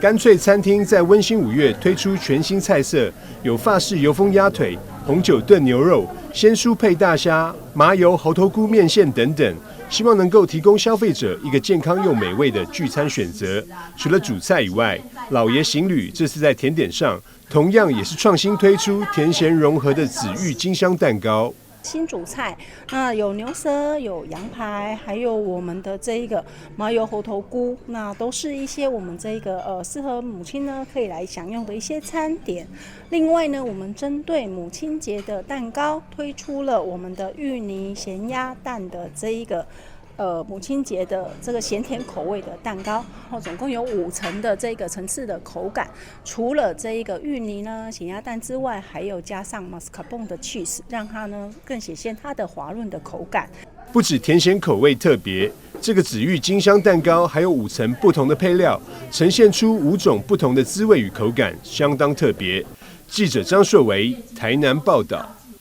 干脆餐厅在温馨5月推出全新菜色，有法式油封鸭腿、红酒炖牛肉、鲜蔬配大虾、麻油猴头菇面线等等，希望能够提供消费者一个健康又美味的聚餐选择。除了主菜以外，老爷行旅这次在甜点上同样也是创新推出甜咸融合的紫玉金香蛋糕。新主菜，那有牛舌、有羊排，还有我们的这一个麻油猴头菇，那都是一些我们这一个适合母亲呢可以来享用的一些餐点。另外呢，我们针对母亲节的蛋糕，推出了我们的芋泥咸鸭蛋的这一个母亲节的这个咸甜口味的蛋糕，总共有5层的这个层次的口感。除了这一个芋泥呢、咸鸭蛋之外，还有加上 mascarpone 的 cheese， 让它呢更显现它的滑润的口感。不止甜咸口味特别，这个紫玉金香蛋糕还有5层不同的配料，呈现出5种不同的滋味与口感，相当特别。记者张硕维台南报道。